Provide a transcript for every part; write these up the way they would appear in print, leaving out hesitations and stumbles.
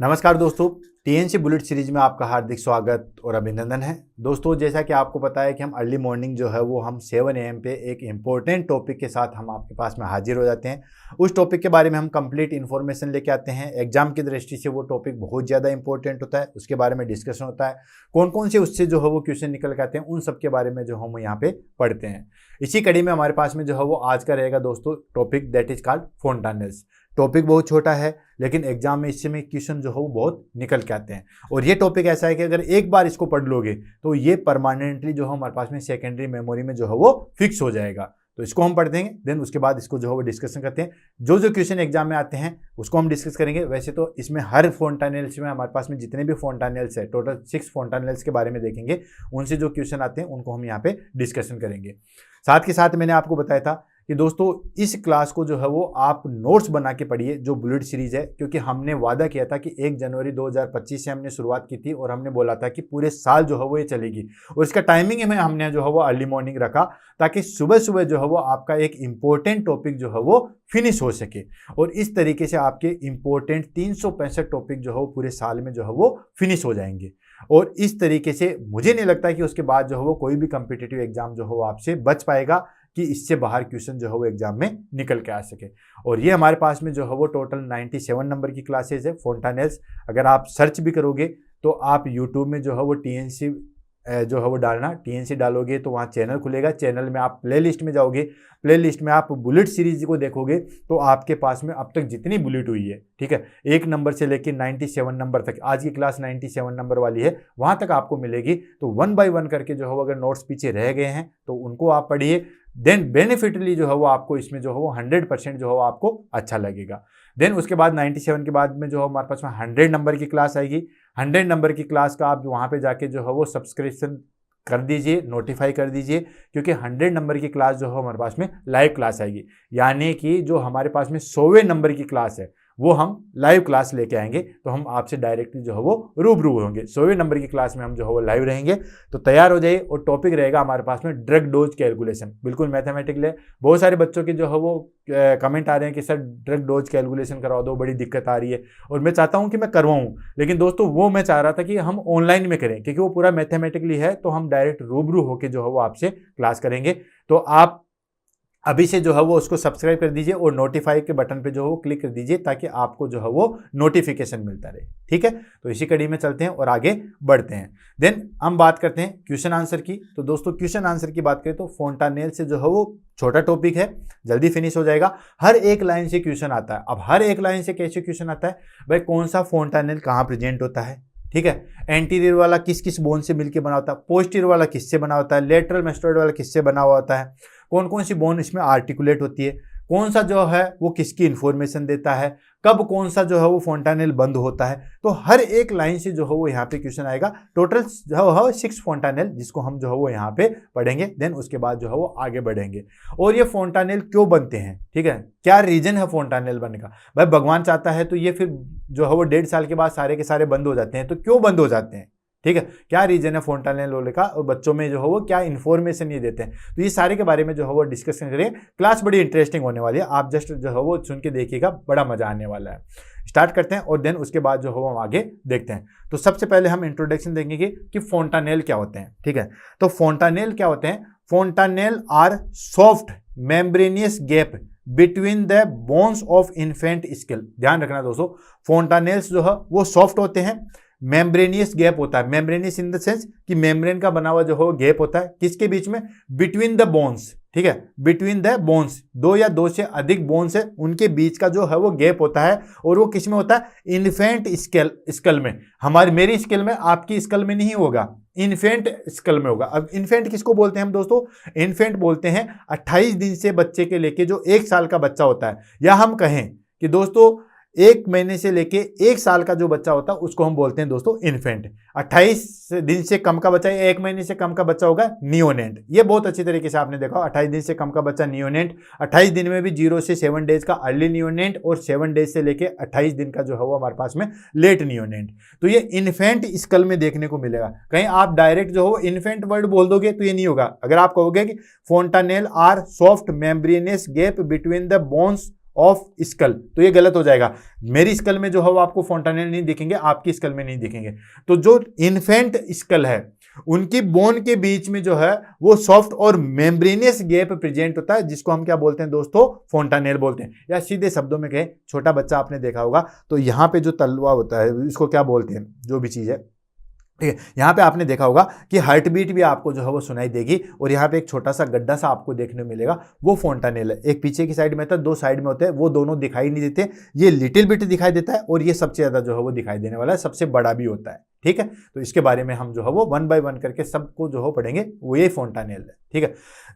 नमस्कार दोस्तों, TNC bullet series में आपका हार्दिक स्वागत और अभिनंदन है। दोस्तों, जैसा कि आपको पता है कि हम अर्ली मॉर्निंग जो है वो हम 7 AM पे एक इम्पोर्टेंट टॉपिक के साथ हम आपके पास में हाजिर हो जाते हैं। उस टॉपिक के बारे में हम कंप्लीट इन्फॉर्मेशन लेके आते हैं। एग्जाम की दृष्टि से वो टॉपिक बहुत ज़्यादा इंपॉर्टेंट होता है, उसके बारे में डिस्कशन होता है। कौन कौन से उससे जो है वो क्वेश्चन निकल के आते हैं, उन सब के बारे में जो हम यहाँ पे पढ़ते हैं। इसी कड़ी में हमारे पास में जो है वो आज का रहेगा दोस्तों topic, that is called fontanelles. Topic बहुत छोटा है लेकिन एग्जाम में इससे में क्वेश्चन जो है वो बहुत निकल के आते हैं। और ये टॉपिक ऐसा है कि अगर एक बार इसको पढ़ लोगे तो ये परमानेंटली जो है हमारे पास में सेकेंडरी मेमोरी में जो है वो फिक्स हो जाएगा। तो इसको हम पढ़ देंगे, देन उसके बाद इसको जो है वो डिस्कशन करते हैं। जो जो क्वेश्चन एग्जाम में आते हैं उसको हम डिस्कस करेंगे। वैसे तो इसमें हर फोंटानेल्स में हमारे पास में जितने भी फोंटानेल्स है, टोटल 6 फोंटानेल्स के बारे में देखेंगे। उनसे जो क्वेश्चन आते हैं उनको हम यहाँ पे डिस्कशन करेंगे। साथ के साथ मैंने आपको बताया था कि दोस्तों इस क्लास को जो है वो आप नोट्स बना के पढ़िए, जो बुलेट सीरीज है, क्योंकि हमने वादा किया था कि 1 जनवरी 2025 से हमने शुरुआत की थी और हमने बोला था कि पूरे साल जो है वो ये चलेगी। और इसका टाइमिंग में हमने जो है वो अर्ली मॉर्निंग रखा ताकि सुबह सुबह जो है वो आपका एक इम्पोर्टेंट टॉपिक जो है वो फिनिश हो सके। और इस तरीके से आपके इम्पोर्टेंट 365 टॉपिक जो है वो पूरे साल में जो है वो फिनिश हो जाएंगे। और इस तरीके से मुझे नहीं लगता कि उसके बाद जो है वो कोई भी कॉम्पिटिटिव एग्जाम जो है वो आपसे बच पाएगा कि इससे बाहर क्वेश्चन जो है वो एग्जाम में निकल के आ सके। और ये हमारे पास में जो है वो टोटल 97 नंबर की क्लासेज है फोंटानेल्स। अगर आप सर्च भी करोगे तो आप यूट्यूब में जो है वो टीएनसी जो है वो डालना, टीएनसी डालोगे तो वहाँ चैनल खुलेगा। चैनल में आप प्लेलिस्ट में जाओगे, प्लेलिस्ट में आप बुलेट सीरीज को देखोगे तो आपके पास में अब तक जितनी बुलेट हुई है, ठीक है, 1 नंबर से लेकर 97 नंबर तक, आज की क्लास 97 नंबर वाली है, वहाँ तक आपको मिलेगी। तो 1 बाय 1 करके जो है वो अगर नोट्स पीछे रह गए हैं तो उनको आप पढ़िए। देन बेनिफिटली जो है वो आपको इसमें जो है वो 100% जो है वो आपको अच्छा लगेगा। देन उसके बाद 97 के बाद में जो है हमारे पास में 100 नंबर की क्लास आएगी। 100 नंबर की क्लास का आप वहाँ पे जाके जो है वो सब्सक्रिप्शन कर दीजिए, नोटिफाई कर दीजिए, क्योंकि 100 नंबर की क्लास जो है हमारे पास में लाइव क्लास आएगी। यानी कि जो हमारे पास में 100वें नंबर की क्लास है वो हम लाइव क्लास लेके आएंगे, तो हम आपसे डायरेक्टली जो है वो रूबरू होंगे। 100वें नंबर की क्लास में हम जो है वो लाइव रहेंगे। तो तैयार हो जाइए। और टॉपिक रहेगा हमारे पास में ड्रग डोज कैलकुलेशन, बिल्कुल मैथमेटिकल है। बहुत सारे बच्चों के जो है वो कमेंट आ रहे हैं कि सर ड्रग डोज कैलकुलेशन करवा दो, बड़ी दिक्कत आ रही है। और मैं चाहता हूं कि मैं करवाऊं, लेकिन दोस्तों वो मैं चाह रहा था कि हम ऑनलाइन में करें, क्योंकि वो पूरा मैथमेटिकली है। तो हम डायरेक्ट रूबरू होकर जो है वो आपसे क्लास करेंगे। तो आप अभी से जो है वो उसको सब्सक्राइब कर दीजिए और नोटिफाई के बटन पे जो है वो क्लिक कर दीजिए, ताकि आपको जो है वो नोटिफिकेशन मिलता रहे। ठीक है, तो इसी कड़ी में चलते हैं और आगे बढ़ते हैं। देन हम बात करते हैं क्वेश्चन आंसर की। तो दोस्तों क्वेश्चन आंसर की बात करें तो फोंटानेल से जो है वो छोटा टॉपिक है, जल्दी फिनिश हो जाएगा। हर एक लाइन से क्वेश्चन आता है। अब हर एक लाइन से कैसे क्वेश्चन आता है भाई, कौन सा फोंटानेल कहाँ प्रेजेंट होता है, ठीक है, एंटीरियर वाला किस किस बोन से मिलकर बना होता है, पोस्टीरियर वाला किससे बना होता है, लेटरल मेस्टोइड वाला किससे बना हुआ होता है, कौन कौन सी बोन इसमें आर्टिकुलेट होती है, कौन सा जो है वो किसकी इंफॉर्मेशन देता है, कब कौन सा जो है वो फोंटानेल बंद होता है। तो हर एक लाइन से जो है वो यहाँ पे क्वेश्चन आएगा। टोटल जो है 6 फोंटानेल जिसको हम जो है वो यहाँ पे पढ़ेंगे। देन उसके बाद जो है वो आगे बढ़ेंगे। और ये फोंटानेल क्यों बनते हैं, ठीक है, क्या रीजन है फोंटानेल बनने का। भाई भगवान चाहता है तो ये फिर जो है वो 1.5 साल के बाद सारे के सारे बंद हो जाते हैं। तो क्यों बंद हो जाते हैं, ठीक है, क्या रीजन है फोंटानेल होने का, और बच्चों में जो है वो क्या इन्फॉर्मेशन ये देते हैं। तो ये सारे के बारे में जो है वो डिस्कशन करेंगे। क्लास बड़ी इंटरेस्टिंग होने वाली है, आप जस्ट जो है वो सुन के देखिएगा, बड़ा मजा आने वाला है। स्टार्ट करते हैं और देन उसके बाद जो है वो हम आगे देखते हैं। तो सबसे पहले हम इंट्रोडक्शन देंगे कि फोंटानेल क्या होते हैं, ठीक है। तो फोंटानेल क्या होते हैं, fontanelle are soft membranous gap between the bones of infant skull. ध्यान रखना दोस्तों, फोंटानेल्स जो है वो सॉफ्ट होते हैं, मेम्ब्रेनियस गैप होता है। मेम्ब्रेनियस इन द सेंस कि मेम्ब्रेन का बना हुआ जो है गैप होता है, किसके बीच में, बिटवीन द बोन्स, ठीक है, बिटवीन द बोन्स, 2 या 2 से अधिक बोन्स है उनके बीच का जो है वो गैप होता है। और वो किस में होता है, इन्फेंट स्कल में। मेरी स्कल में, आपकी स्कल में नहीं होगा, इन्फेंट स्कल में होगा। अब इन्फेंट किसको बोलते हैं हम दोस्तों, इन्फेंट बोलते हैं 28 दिन से बच्चे के लेके जो 1 साल का बच्चा होता है, या हम कहें कि दोस्तों 1 महीने से लेके 1 साल का जो बच्चा होता है उसको हम बोलते हैं दोस्तों इन्फेंट। 28 दिन से कम का बच्चा या 1 महीने से कम का बच्चा होगा नियोनेंट। ये बहुत अच्छी तरीके से आपने देखा, 28 दिन से कम का बच्चा नियोनेंट, 28 दिन में भी 0 से 7 डेज का अर्ली नियोनेंट, और 7 डेज से लेके 28 दिन का जो है वो हमारे पास में लेट नियोनेंट। तो ये इन्फेंट स्कल में देखने को मिलेगा। कहीं आप डायरेक्ट जो हो इन्फेंट वर्ड बोल दोगे तो ये नहीं होगा। अगर आप कहोगे कि fontanelle are soft membranous gap between the bones of skull, तो ये गलत हो जाएगा। मेरी स्कल में जो है वो आपको फोंटानेल नहीं दिखेंगे, आपकी स्कल में नहीं दिखेंगे। तो जो इन्फेंट स्कल है उनकी बोन के बीच में जो है वो सॉफ्ट और मेम्ब्रेनियस गैप प्रेजेंट होता है, जिसको हम क्या बोलते हैं दोस्तों, फोंटानेल बोलते हैं। या सीधे शब्दों में कहें, छोटा बच्चा आपने देखा होगा तो यहाँ पे जो तलवा होता है इसको क्या बोलते हैं, जो भी चीज़ है, ठीक है। यहाँ पे आपने देखा होगा कि हार्ट बीट भी आपको जो है वो सुनाई देगी, और यहाँ पे एक छोटा सा गड्ढा सा आपको देखने को मिलेगा, वो फोंटानेल है। एक पीछे की साइड में था, दो साइड में होते हैं, वो दोनों दिखाई नहीं देते, ये लिटिल बिट दिखाई देता है, और ये सबसे ज्यादा जो है वो दिखाई देने वाला है, सबसे बड़ा भी होता है, ठीक है। तो इसके बारे में हम जो है वो 1 बाय 1 करके सबको जो है पढ़ेंगे, वो ये फोंटानेल है, ठीक है।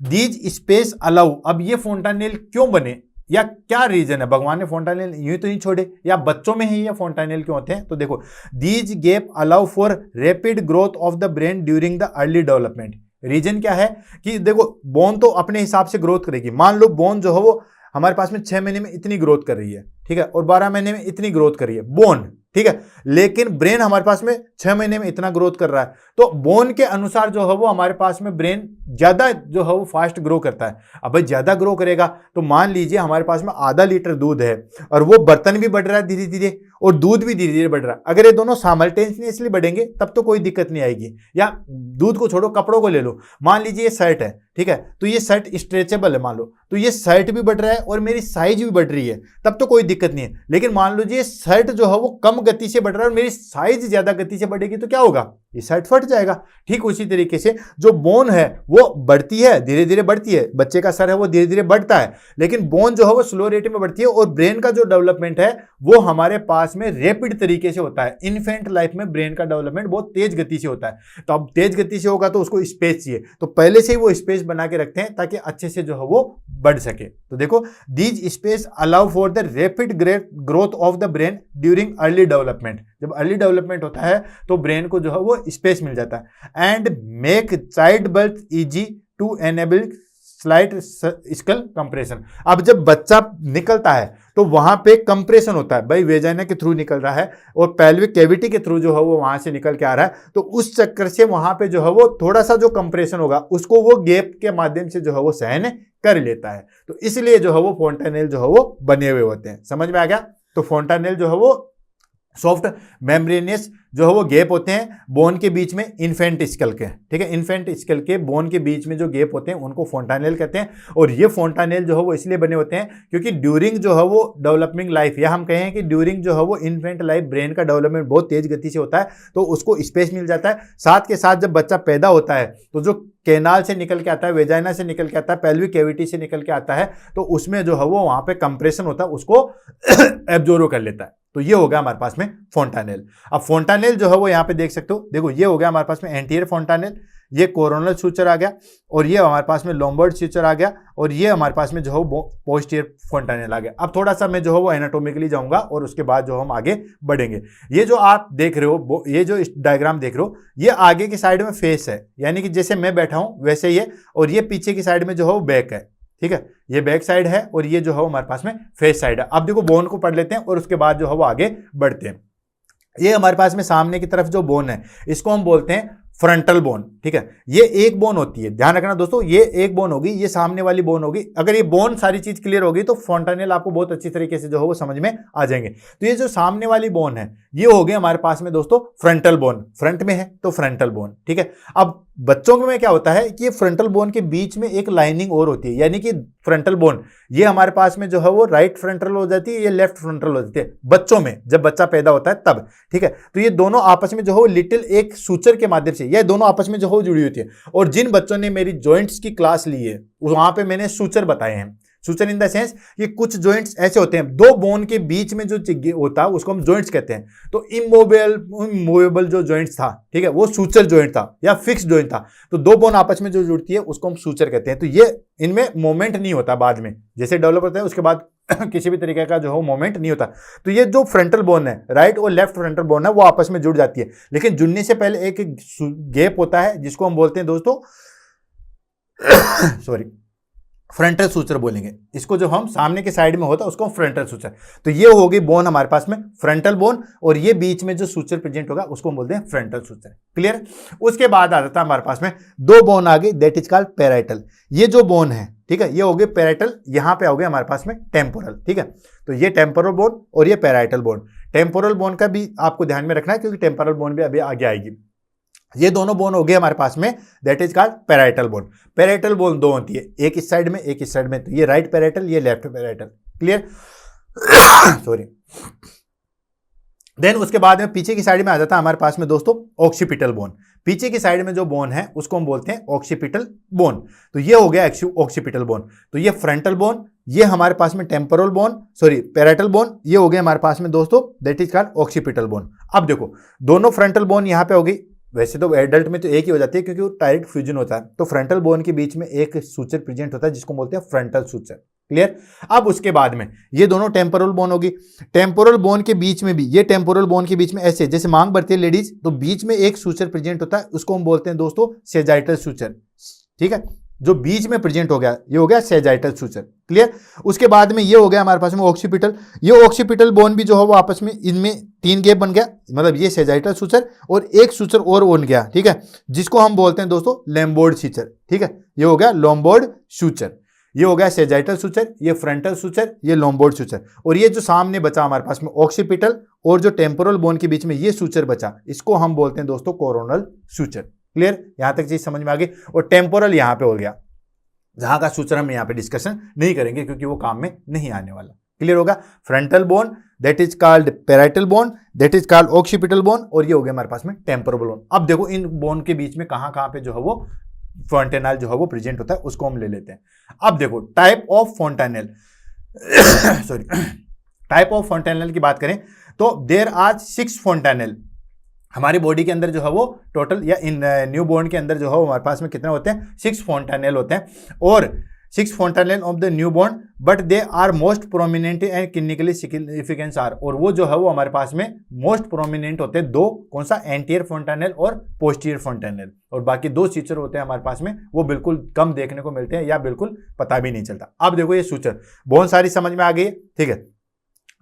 दीज स्पेस अलाउ, अब ये फोंटानेल क्यों बने या क्या रीजन है, भगवान ने फोंटानेल यूं तो नहीं छोड़े, या बच्चों में ही ये फोंटानेल क्यों होते हैं, तो देखो, these gap allow for rapid growth of the brain during the early development. Reason क्या है कि देखो, बोन तो अपने हिसाब से ग्रोथ करेगी। मान लो बोन जो है वो हमारे पास में 6 महीने में इतनी ग्रोथ कर रही है, ठीक है, और 12 महीने में इतनी ग्रोथ कर रही है बोन, ठीक है। लेकिन ब्रेन हमारे पास में 6 महीने में इतना ग्रोथ कर रहा है, तो बोन के अनुसार जो है वो हमारे पास में ब्रेन ज्यादा जो है वो फास्ट ग्रो करता है। अब भाई ज्यादा ग्रो करेगा तो मान लीजिए हमारे पास में आधा लीटर दूध है, और वो बर्तन भी बढ़ रहा है धीरे धीरे, और दूध भी धीरे धीरे बढ़ रहा है। अगर ये दोनों साइमल्टेनियसली बढ़ेंगे तब तो कोई दिक्कत नहीं आएगी। या दूध को छोड़ो, कपड़ों को ले लो, मान लीजिए ये शर्ट है, ठीक है, तो ये शर्ट स्ट्रेचेबल है मान लो, तो ये शर्ट भी बढ़ रहा है और मेरी साइज भी बढ़ रही है, तब तो कोई दिक्कत नहीं है। लेकिन मान लीजिए शर्ट जो है वो कम गति से बढ़ रहा है और मेरी साइज ज्यादा गति से बढ़ेगी, तो क्या होगा, ये शर्ट फट जाएगा। ठीक उसी तरीके से जो बोन है वो बढ़ती है, धीरे धीरे बढ़ती है, बच्चे का सर है वो धीरे धीरे बढ़ता है, लेकिन बोन जो है वो स्लो रेट में बढ़ती है। और ब्रेन का जो डेवलपमेंट है वो हमारे पास में रैपिड तरीके से होता है। इन्फेंट लाइफ में ब्रेन का डेवलपमेंट बहुत तेज गति से होता है। तो अब तेज गति से होगा तो उसको स्पेस चाहिए, तो पहले से ही वो स्पेस बना के रखते हैं ताकि अच्छे से जो है वो बढ़ सके। तो देखो, these space allow for the rapid growth of the brain during early development. जब अर्ली डेवलपमेंट होता है तो ब्रेन को जो है वो स्पेस मिल जाता है। And make child birth easy to enable slight skull compression. अब जब बच्चा निकलता है तो वहां पे कंप्रेशन होता है, भाई वेजाइना के थ्रू निकल रहा है और पेल्विक कैविटी के थ्रू जो है वो वहां से निकल के आ रहा है, तो उस चक्कर से वहां पे जो है वो थोड़ा सा जो कंप्रेशन होगा उसको वो गैप के माध्यम से जो है वो सहन कर लेता है। तो इसलिए जो है वो फोंटानेल जो है वो बने हुए होते हैं। समझ में आ गया? तो फोंटानेल जो है वो सॉफ्ट मेम्ब्रेनियस जो है वो गैप होते हैं बोन के बीच में इन्फेंट स्कल के, ठीक है। इन्फेंट स्कल के बोन के बीच में जो गैप होते हैं उनको फोंटानेल कहते हैं। और ये फोंटानेल जो है वो इसलिए बने होते हैं क्योंकि ड्यूरिंग जो है वो डेवलपिंग लाइफ, या हम कहें कि ड्यूरिंग जो है वो इन्फेंट लाइफ ब्रेन का डेवलपमेंट बहुत तेज गति से होता है, तो उसको स्पेस मिल जाता है। साथ के साथ जब बच्चा पैदा होता है तो जो कैनाल से निकल के आता है, वेजाइना से निकल के आता है, पेल्विक कैविटी से निकल के आता है, तो उसमें जो है वो वहां पे कंप्रेशन होता है, उसको एब्जॉर्ब कर लेता है। तो ये हो गया हमारे पास में फोंटानेल। अब फोंटानेल जो है वो यहाँ पे देख सकते हो, देखो ये हो गया हमारे पास में एंटीरियर फोंटानेल, ये कोरोनल सूचर आ गया, और ये हमारे पास में लोम्बार्ड सूचर आ गया, और ये हमारे पास में जो है वो पोस्टीरियर फोंटानेल आ गया। अब थोड़ा सा मैं जो है वो एनाटोमिकली जाऊंगा और उसके बाद जो हम आगे बढ़ेंगे। ये जो आप देख रहे हो, ये जो डायग्राम देख रहे हो, ये आगे की साइड में फेस है, यानी कि जैसे मैं बैठा हूं वैसे ही है, और ये पीछे की साइड में जो है वो बैक है, ठीक है। ये बैक साइड है और ये जो है हमारे पास में फेस साइड है। अब देखो बोन को पढ़ लेते हैं और उसके बाद जो है वो आगे बढ़ते हैं। ये हमारे पास में सामने की तरफ जो बोन है इसको हम बोलते हैं फ्रंटल बोन, ठीक है। ये एक बोन होती है, ध्यान रखना दोस्तों, ये एक बोन होगी, ये सामने वाली बोन होगी। अगर ये बोन सारी चीज क्लियर होगी तो फोंटानेल आपको बहुत अच्छी तरीके से जो है वो समझ में आ जाएंगे। तो ये जो सामने वाली बोन है ये हो गई हमारे पास में दोस्तों फ्रंटल बोन, फ्रंट में है तो फ्रंटल बोन, ठीक है। अब बच्चों में क्या होता है कि ये फ्रंटल बोन के बीच में एक लाइनिंग और होती है, यानी कि फ्रंटल बोन ये हमारे पास में जो है वो राइट फ्रंटल हो जाती है, ये लेफ्ट फ्रंटल हो जाती है बच्चों में, जब बच्चा पैदा होता है तब, ठीक है। तो ये दोनों आपस में जो है लिटिल एक सूचर के माध्यम से ये दोनों आपस में जो है जुड़ी होती है। और जिन बच्चों ने मेरी जॉइंट्स की क्लास ली है वहां पे मैंने सूचर बताए हैं। सूचर इन द सेंस ये कुछ जॉइंट्स ऐसे होते हैं, दो बोन के बीच में जो होता है उसको हम जॉइंट्स कहते हैं। तो इमूवेबल जो जॉइंट्स था, ठीक है, वो सूचर जॉइंट था या फिक्स जॉइंट था। तो दो बोन आपस में जो जुड़ती है उसको हम सूचर कहते हैं। तो ये इनमें मोमेंट नहीं होता, बाद में जैसे डेवलप होता है उसके बाद किसी भी तरीके का जो है मोमेंट नहीं होता। तो ये जो फ्रंटल बोन है, राइट और लेफ्ट फ्रंटल बोन है, वो आपस में जुड़ जाती है। लेकिन जुड़ने से पहले एक गैप होता है जिसको हम बोलते हैं दोस्तों सॉरी फ्रंटल सूचर बोलेंगे इसको, जो हम सामने के साइड में होता है उसको हम फ्रंटल सूचर। तो ये होगी बोन हमारे पास में फ्रंटल बोन, और ये बीच में जो सूचर प्रेजेंट होगा उसको हम बोलते हैं फ्रंटल सूचर। क्लियर? उसके बाद आ जाता है हमारे पास में दो बोन आ गई, दैट इज कॉल्ड पैराइटल। ये जो बोन है ठीक है, ये हो गए पैराइटल, यहाँ पे हो गए हमारे पास में टेम्पोरल। ठीक है, तो ये टेम्पोरल बोन और ये पैराइटल बोन। टेम्पोरल बोन का भी आपको ध्यान में रखना है क्योंकि टेम्पोरल बोन भी अभी आगे आएगी। ये दोनों बोन हो गए हमारे पास में, that is called parietal bone. Parietal bone दो होती है, एक इस साइड में एक इस साइड में, तो ये राइट पैराइटल ये left parietal. Clear? Sorry. Then उसके बाद में पीछे की साइड में आ जाता है हमारे पास में दोस्तों ऑक्सीपिटल बोन। पीछे की साइड में जो बोन है उसको हम बोलते हैं ऑक्सीपिटल बोन। तो ये हो गया ऑक्सीपिटल बोन। तो ये फ्रंटल बोन, ये हमारे पास में temporal bone, sorry parietal bone, ये हो गए हमारे पास में दोस्तों that is called occipital bone. अब देखो दोनों फ्रंटल बोन यहाँ पे हो गई। वैसे तो एडल्ट में तो एक ही हो जाती है क्योंकि वो डायरेक्ट फ्यूजन होता है। तो फ्रंटल बोन के बीच में एक सूचर प्रेजेंट होता है जिसको बोलते हैं फ्रंटल सूचर। क्लियर? अब उसके बाद में ये दोनों टेम्पोरल बोन होगी। टेम्पोरल बोन के बीच में भी, ये टेम्पोरल बोन के बीच में ऐसे जैसे मांग भरती है लेडीज, तो बीच में एक सूचर प्रेजेंट होता है, उसको हम बोलते हैं दोस्तों सेजाइटल सूचर। ठीक है, जो बीच में प्रेजेंट हो गया ये हो गया सेजाइटल सूचर। क्लियर? उसके बाद में ये हो गया हमारे पास में ऑक्सीपिटल। ये ऑक्सीपिटल बोन भी जो है वो आपस में इनमें 3 गैप बन गया, मतलब ये सेजाइटल सूचर और एक सूचर और बन गया। ठीक है, जिसको हम बोलते हैं दोस्तों लैम्बोर्ड सूचर। ठीक है, ये हो गया लॉम्बोर्ड सूचर। ये हो गया सेजाइटल सूचर, ये फ्रंटल सूचर, ये लॉम्बोर्ड सूचर। और ये जो सामने बचा हमारे पास में ऑक्सीपिटल और जो टेम्पोरल बोन के बीच में ये सूचर बचा, इसको हम बोलते हैं दोस्तों कोरोनल सूचर। क्लियर? यहां तक चीज समझ में आ गई। और टेम्पोरल यहां पे हो गया, जहां का सूचर हम यहां पे डिस्कशन नहीं करेंगे क्योंकि वो काम में नहीं आने वाला। क्लियर होगा? Frontal bone that is called parietal bone, that is called occipital bone, और ये हो गया हमारे पास में टेम्पोरल बोन। अब देखो इन बोन के बीच में कहां पे जो है वो फोंटेनल जो है वो प्रेजेंट होता है, उसको हम ले लेते हैं। अब देखो type of fontanelle sorry, type of fontanelle की बात करें तो देयर आर 6 फोंटेनल हमारी बॉडी के अंदर जो है वो टोटल, या इन न्यू बॉर्न के अंदर जो है हमारे पास में कितने होते हैं? 6 फोंटेनल होते हैं। और 6 fontanelle of the newborn, but they are most prominent and clinically significance are, और वो जो है वो हमारे पास में मोस्ट प्रोमिनेंट होते हैं 2, कौन सा? एंटीरियर फोंटेनल और पोस्टीरियर फोंटेनल। और बाकी 2 सूचर होते हैं हमारे पास में, वो बिल्कुल कम देखने को मिलते हैं या बिल्कुल पता भी नहीं चलता। अब देखो ये सूचर बहुत सारी समझ में आ गई। ठीक है,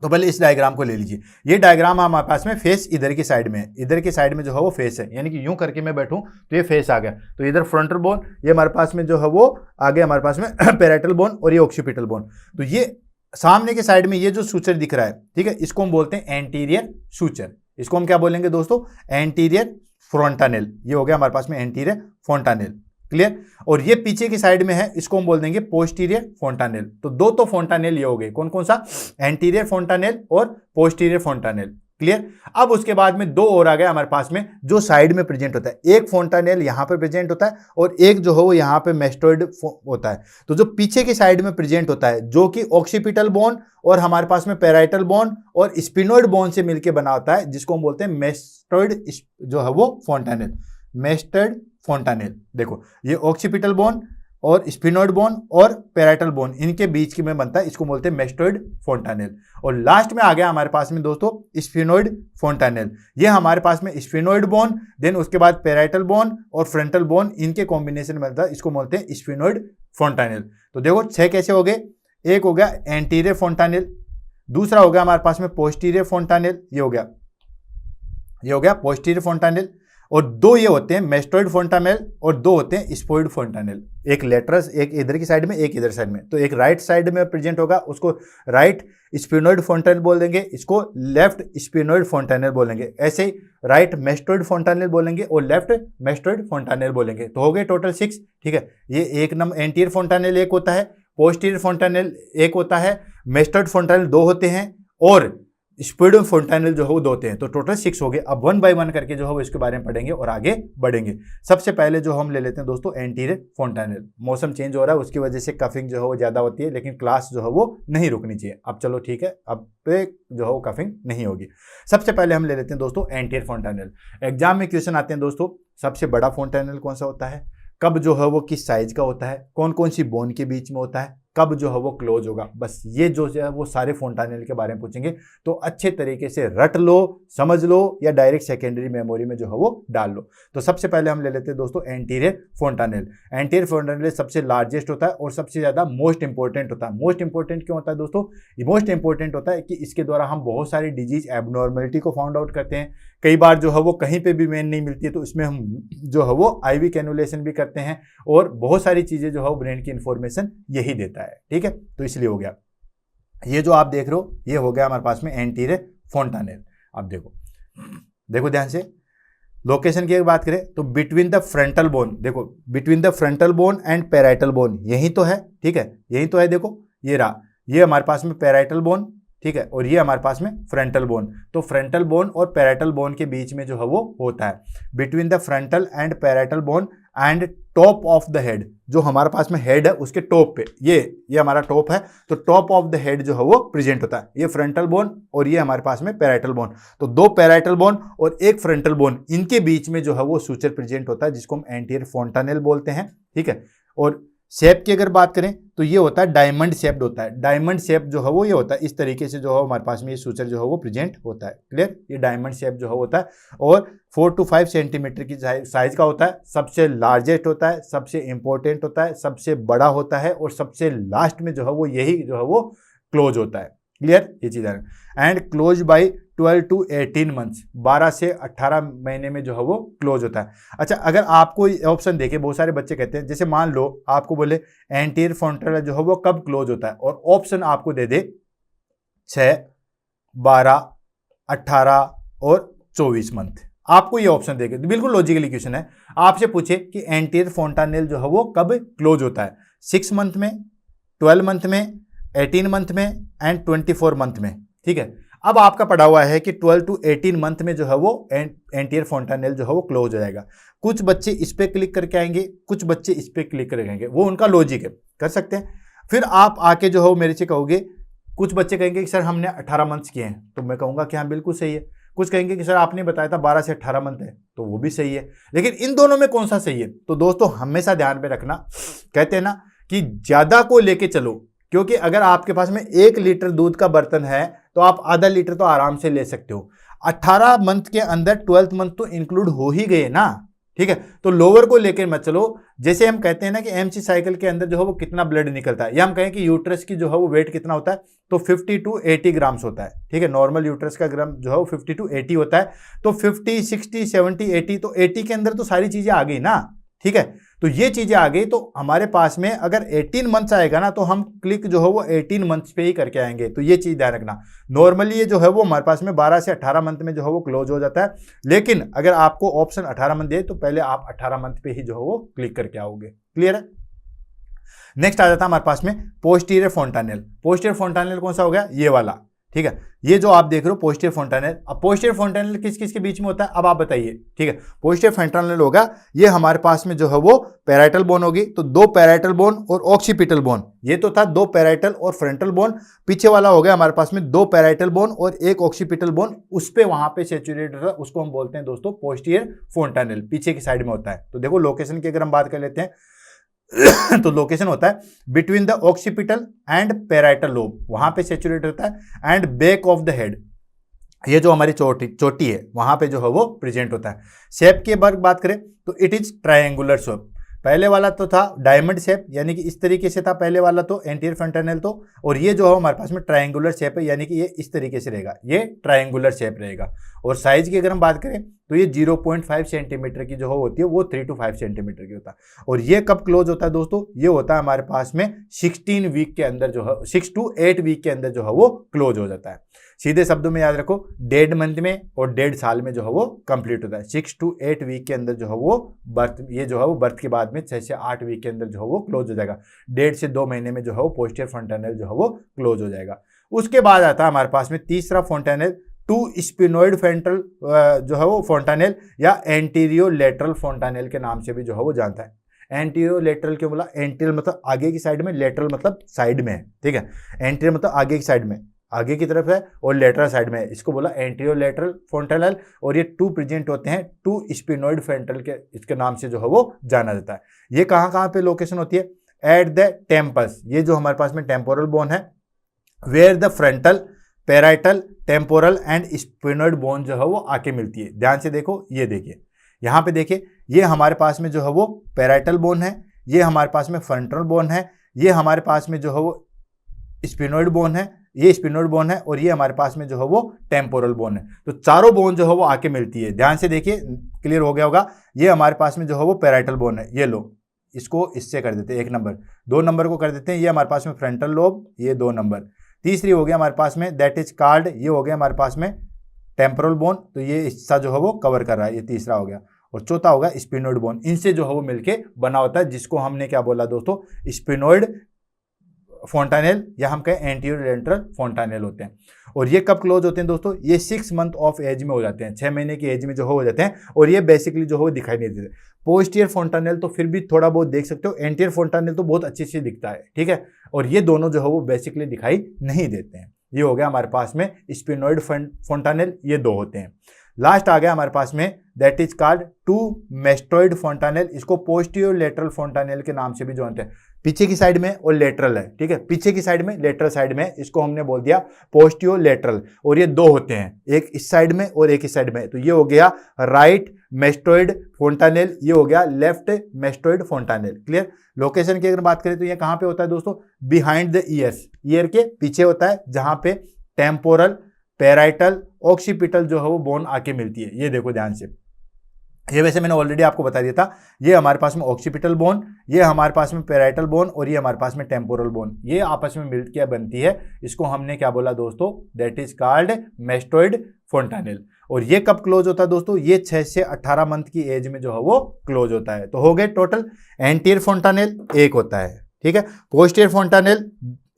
तो पहले इस डायग्राम को ले लीजिए। ये डायग्राम हमारे पास में फेस इधर की साइड में है, इधर की साइड में जो है वो फेस है, यानी कि यूं करके मैं बैठूं तो ये फेस आ गया। तो इधर फ्रंटल बोन, ये हमारे पास में जो है वो आगे हमारे पास में पैराइटल बोन और ये ऑक्सीपिटल बोन। तो ये सामने के साइड में ये जो सूचर दिख रहा है, ठीक है, इसको हम बोलते हैं एंटीरियर सूचर। इसको हम क्या बोलेंगे दोस्तों? एंटीरियर फ्रंटानेल। ये हो गया हमारे पास में एंटीरियर फोंटानेल। क्लियर? और ये पीछे की साइड में है, इसको हम बोल देंगे पोस्टीरियर फोंटानेल। तो 2 तो फोंटानेल ये हो गए, कौन कौन सा? एंटीरियर फोंटानेल और पोस्टीरियर फोंटानेल। क्लियर? अब उसके बाद में 2 और आ गए हमारे पास में जो साइड में प्रेजेंट होता है। एक फोंटानेल यहां पर प्रेजेंट होता है और एक जो है वो यहां पे मेस्टोइड होता है। तो जो पीछे की साइड में प्रेजेंट होता है, जो कि ऑक्सीपिटल बोन और हमारे पास में पैराइटल बोन और स्पिनोइड बोन से मिलकर बना होता है, जिसको हम बोलते हैं मेस्टोइड जो है वो फोंटानेल, मेस्टोइड फोंटानेल। देखो ये ऑक्सीपिटल बोन और स्पिनोइड बोन और पैराइटल बोन, इनके बीच में बनता है, इसको बोलते हैं मेस्टोइड फोंटानेल। और लास्ट में आ गया हमारे पास में दोस्तों स्पिनोइड फोंटानेल। ये हमारे पास में स्पिनोइड बोन, देन उसके बाद पैराइटल बोन और फ्रंटल बोन, इनके कॉम्बिनेशन में बनता है, इसको बोलते हैं स्पिनोइड फोंटानेल। तो देखो 6 कैसे हो गए? एक हो गया एंटीरियर फोंटानेल, दूसरा हो गया हमारे पास में पोस्टीरियर फोंटानेल, ये हो गया पोस्टीरियर फोंटानेल, और 2 ये होते हैं मेस्टोइड फोंटानेल और 2 होते हैं स्पोइड फोंटानेल। एक लेटरस, एक इधर की साइड में, एक इधर साइड में। तो एक राइट साइड में प्रेजेंट होगा, उसको राइट स्पिनोइड फोंटानेल बोलेंगे, इसको लेफ्ट स्पिनोइड फोंटानेल बोलेंगे। ऐसे ही राइट मेस्टोइड फोंटानेल बोलेंगे और लेफ्ट मेस्टोइड फोंटानेल बोलेंगे। तो हो गए टोटल 6। ठीक है, ये एक नंबर एंटीरियर फोंटानेल एक होता है, पोस्टीरियर फोंटानेल एक होता है, मेस्टोइड फोंटानेल 2 होते हैं और स्पिनोइड फोंटानेल जो है वो 2 होते हैं। तो टोटल 6 हो गए। अब 1 बाय 1 करके जो है वो इसके बारे में पढ़ेंगे और आगे बढ़ेंगे। सबसे पहले जो हम ले लेते हैं दोस्तों एंटीरियर फोंटानेल। मौसम चेंज हो रहा है, उसकी वजह से कफिंग जो है वो ज़्यादा होती है, लेकिन क्लास जो है वो नहीं रुकनी चाहिए। अब चलो ठीक है, अब पे जो है वो कफिंग नहीं होगी। सबसे पहले हम ले लेते हैं दोस्तों एंटीरियर फोंटानेल। एग्जाम में क्वेश्चन आते हैं दोस्तों, सबसे बड़ा फोंटानेल कौन सा होता है, कब जो है वो किस साइज का होता है, कौन कौन सी बोन के बीच में होता है, कब जो है वो क्लोज होगा। बस ये जो है वो सारे फोंटानेल के बारे में पूछेंगे, तो अच्छे तरीके से रट लो, समझ लो, या डायरेक्ट सेकेंडरी मेमोरी में जो है वो डाल लो। तो सबसे पहले हम ले लेते हैं दोस्तों एंटीरियर फोंटानेल। एंटीरियर फोंटानेल सबसे लार्जेस्ट होता है और सबसे ज़्यादा मोस्ट इंपॉर्टेंट होता है। मोस्ट इंपॉर्टेंट क्यों होता है दोस्तों? ये मोस्ट इंपॉर्टेंट होता है कि इसके द्वारा हम बहुत सारी डिजीज एबनॉर्मेलिटी को फाउंड आउट करते हैं। कई बार जो है वो कहीं पे भी वेन नहीं मिलती है, तो इसमें हम जो है वो आईवी कैनुलेशन भी करते हैं, और बहुत सारी चीजें जो है वो ब्रेन की इंफॉर्मेशन यही देता है। ठीक है, तो इसलिए हो गया ये जो आप देख रहे हो, ये हो गया हमारे पास में एंटीरियर फोंटानेल। अब देखो ध्यान से, लोकेशन की बात करें तो बिटवीन द फ्रंटल बोन, देखो between the frontal bone and parietal bone, यही तो है। ठीक है, यही तो है। देखो ये रहा, ये हमारे पास में पैराइटल बोन, ठीक है, और ये हमारे पास में फ्रंटल बोन। तो फ्रंटल बोन और पैराइटल बोन के बीच में जो है वो होता है between the frontal and parietal bone and top of the head. जो हमारे पास में हेड है उसके टॉप पे, ये हमारा टॉप है, तो टॉप ऑफ द हेड जो है वो प्रेजेंट होता है। ये फ्रंटल बोन और ये हमारे पास में पैराइटल बोन, तो दो पैराइटल बोन और एक फ्रंटल बोन, इनके बीच में जो है वो सूचर प्रेजेंट होता है, जिसको हम एंटीरियर फोंटानेल बोलते हैं। ठीक है, और शेप की अगर बात करें तो ये होता है डायमंड शेप्ड होता है। डायमंड शेप जो है वो ये होता है, इस तरीके से जो है हमारे पास में ये सूचर जो है वो प्रेजेंट होता है। क्लियर, ये डायमंड शेप जो है होता है, और 4 to 5 सेंटीमीटर की साइज का होता है। सबसे लार्जेस्ट होता है, सबसे इंपॉर्टेंट होता है, सबसे बड़ा होता है, और सबसे लास्ट में जो है वो यही जो है वो क्लोज होता है। क्लियर, ये चीज है। And close by 12 to 18 months, 12 से 18 महीने में जो है वो क्लोज होता है। अच्छा, अगर आपको ऑप्शन देखे, बहुत सारे बच्चे कहते हैं, जैसे मान लो आपको बोले एंटीरियर फ्रंटल जो है वो कब क्लोज होता है, और ऑप्शन आपको दे दे 6, 12, 18 और 24 मंथ, आपको ये ऑप्शन देखे तो बिल्कुल लॉजिकली क्वेश्चन है। आपसे पूछे कि एंटीरियर फोंटानेल जो है वो कब क्लोज होता है, 6 मंथ में, 12 मंथ में, 18 मंथ में एंड 24 मंथ में। ठीक है, अब आपका पढ़ा हुआ है कि 12 to 18 मंथ में जो है वो एंटीरियर फोंटानेल जो है वो क्लोज हो जाएगा। कुछ बच्चे इस पे क्लिक करके आएंगे, कुछ बच्चे इस पे क्लिक करके आएंगे, वो उनका लॉजिक है, कर सकते हैं। फिर आप आके जो है वो मेरे से कहोगे, कुछ बच्चे कहेंगे कि सर हमने 18 मंथ्स किए हैं, तो मैं कहूँगा कि हाँ बिल्कुल सही है। कुछ कहेंगे कि सर आपने बताया था 12 से 18 मंथ है, तो वो भी सही है। लेकिन इन दोनों में कौन सा सही है? तो दोस्तों हमेशा ध्यान में रखना, कहते हैं ना कि ज्यादा को लेके चलो, क्योंकि अगर आपके पास में 1 लीटर दूध का बर्तन है तो आप आधा लीटर तो आराम से ले सकते हो। 18 मंथ के अंदर 12th मंथ तो इंक्लूड हो ही गए ना। ठीक है, तो लोअर को लेकर मत चलो। जैसे हम कहते हैं ना कि एमसी साइकिल के अंदर जो है वो कितना ब्लड निकलता है, या हम कहें कि यूट्रस की जो है वो वेट कितना होता है, तो 50 to 80 ग्राम्स होता है। ठीक है, नॉर्मल यूट्रस का ग्राम जो है वो 50 to 80 होता है। तो 50, 60, 70, 80, तो 80 के अंदर तो सारी चीजें आ गई ना। ठीक है, तो ये चीजें आ गई, तो हमारे पास में अगर 18 मंथ्स आएगा ना, तो हम क्लिक जो है वो 18 मंथ्स पे ही करके आएंगे। तो ये चीज ध्यान रखना। नॉर्मली ये जो है वो हमारे पास में 12 से 18 मंथ में जो है वो क्लोज हो जाता है, लेकिन अगर आपको ऑप्शन 18 मंथ दे तो पहले आप 18 मंथ पे ही जो है वो क्लिक करके आओगे। क्लियर है? नेक्स्ट आ जाता है हमारे पास में पोस्टीरियर फोंटानेल। पोस्टीरियर फोंटानेल कौन सा हो गया? ये वाला। ठीक है, ये जो आप देख रहे हो पोस्टीरियर फोंटानेल। अब पोस्टीरियर फोंटानेल किस किस के बीच में होता है, अब आप बताइए। ठीक है, पोस्टीरियर फोंटानेल होगा, ये हमारे पास में जो है वो पैराइटल बोन होगी, तो 2 पैराइटल बोन और ऑक्सीपिटल बोन। ये तो था 2 पैराइटल और फ्रंटल बोन। पीछे वाला हो गया हमारे पास में 2 पैराइटल बोन और 1 ऑक्सीपिटल बोन, उस पे वहां पे सेचुरेटेड है, उसको हम बोलते हैं दोस्तों पोस्टीरियर फोंटानेल, पीछे की साइड में होता है। तो देखो लोकेशन की अगर हम बात कर लेते हैं तो लोकेशन होता है between the occipital and parietal lobe, वहां पे सेचुरेट होता है, and back of the head, ये जो हमारी चोटी है वहां पे जो है वो प्रेजेंट होता है। शेप की बात करें तो इट इज ट्रायंगुलर शेप। पहले वाला तो था डायमंड शेप, यानी कि इस तरीके से था पहले वाला तो एंटीरियर फोंटानेल तो, और ये जो है हमारे पास में ट्रायंगुलर शेप है, यानी कि ये इस तरीके से रहेगा, ये ट्रायंगुलर शेप रहेगा। और साइज की अगर हम बात करें तो ये 0.5 सेंटीमीटर की जो होती है वो 3 to 5 सेंटीमीटर की होता है। और ये कब क्लोज होता है दोस्तों? ये होता है हमारे पास में 16 वीक के अंदर जो है, 6 to 8 वीक के अंदर जो है वो क्लोज हो जाता है। सीधे शब्दों में याद रखो, 1.5 मंथ में और 1.5 साल में जो है वो कंप्लीट होता है। 6 to 8 वीक के अंदर जो है वो बर्थ, ये जो है वो बर्थ के बाद में 6 से 8 वीक के अंदर जो है वो क्लोज हो जाएगा। 1.5 से 2 महीने में जो है वो पोस्टीरियर फोंटानेल जो है वो क्लोज हो जाएगा। उसके बाद आता है हमारे पास में तीसरा फोंटानेल, 2 स्पिनोइड फ्रंटल जो है वो फोंटानेल, या एंटीरियो लेटरल फोंटानेल के नाम से भी जो है वो जानता है। एंटीरियो लेटरल क्यों बोला? एंटीरियर मतलब आगे की साइड में, लेटरल मतलब साइड में है। ठीक है, एंटीरियर मतलब आगे की साइड में, आगे की तरफ है, और लेटरल साइड में है, इसको बोला एंटीरियो लेटरल फोंटानेल। और ये 2 प्रेजेंट होते हैं, 2 स्पिनोइड फ्रंटल के इसके नाम से जो है वो जाना जाता है। ये कहाँ कहाँ पे लोकेशन होती है? एट द टेम्पल्स, ये जो हमारे पास में टेम्पोरल बोन है, where the frontal, parietal, temporal and sphenoid bone जो है वो आके मिलती है। ध्यान से देखो, ये देखिए यहाँ पे देखिए, ये हमारे पास में जो है वो पैराइटल बोन है, ये हमारे पास में फ्रंटल बोन है, ये हमारे पास में जो है वो स्पिनोइड बोन है, ये स्पिनोइड बोन है और ये हमारे पास में जो है वो टेम्पोरल बोन है। तो चारों बोन जो है वो आके मिलती है। ध्यान से देखिए, क्लियर हो गया होगा। ये हमारे पास में जो है वो पैराइटल बोन है, ये लो, इसको इससे कर देते हैं 1 नंबर, 2 नंबर को कर देते हैं, ये हमारे पास में फ्रंटल लोब, ये 2 नंबर, तीसरी हो गया हमारे पास में दैट इज कॉल्ड, ये हो गया हमारे पास में टेम्पोरल बोन, तो ये हिस्सा जो है वो कवर कर रहा है, ये तीसरा हो गया, और चौथा होगा स्पिनोइड बोन। इनसे जो है वो मिलके बना होता है, जिसको हमने क्या बोला दोस्तों, स्पिनोइड फोंटानेल, या हम कहें एंटीरियर लेटरल फोंटानेल होते हैं। और ये कब क्लोज होते हैं दोस्तों, ये 6 मंथ ऑफ एज में हो जाते हैं, 6 महीने की एज में जो हो जाते हैं, और ये बेसिकली जो हो दिखाई नहीं देते। पोस्टीरियर फोंटानेल तो फिर भी थोड़ा बहुत देख सकते हो, एंटीरियर फोंटानेल तो बहुत अच्छी से दिखता है, ठीक है। और ये दोनों जो है वो बेसिकली दिखाई नहीं देते हैं। ये हो गया हमारे पास में स्पिनोइड फोंटानेल, ये 2 होते हैं। लास्ट आ गया हमारे पास में दैट इज कॉल्ड 2 मेस्टोइड फोंटानेल, इसको पोस्टीरियर लेटरल फोंटानेल के नाम से भी जानते हैं। पीछे की साइड में और लेटरल है, ठीक है, पीछे की साइड में, लेटरल साइड में, इसको हमने बोल दिया पोस्टीरियर लेटरल। और ये 2 होते हैं, एक इस साइड में और एक इस साइड में। तो ये हो गया राइट मेस्टोइड फोंटानेल, ये हो गया लेफ्ट मेस्टोइड फोंटानेल। क्लियर। लोकेशन की अगर बात करें तो ये कहां पे होता है दोस्तों, बिहाइंड द ईयर्स, ईयर के पीछे होता है, जहां पे टेम्पोरल, पैराइटल, ऑक्सीपिटल जो है वो बोन आके मिलती है। ये देखो ध्यान से, ये वैसे मैंने ऑलरेडी आपको बता दिया था, ये हमारे पास में ऑक्सीपिटल बोन, ये हमारे पास में पैराइटल बोन, और ये हमारे पास में टेम्पोरल बोन, ये आपस में मिल के बनती है। इसको हमने क्या बोला दोस्तों, दैट इज कॉल्ड मेस्टोइड फोंटानेल। और ये कब क्लोज होता है दोस्तों, ये 6 से 18 मंथ की एज में जो है वो क्लोज होता है। तो हो गए टोटल, एंटीरियर फोंटानेल 1 होता है, ठीक है, पोस्टीरियर फोंटानेल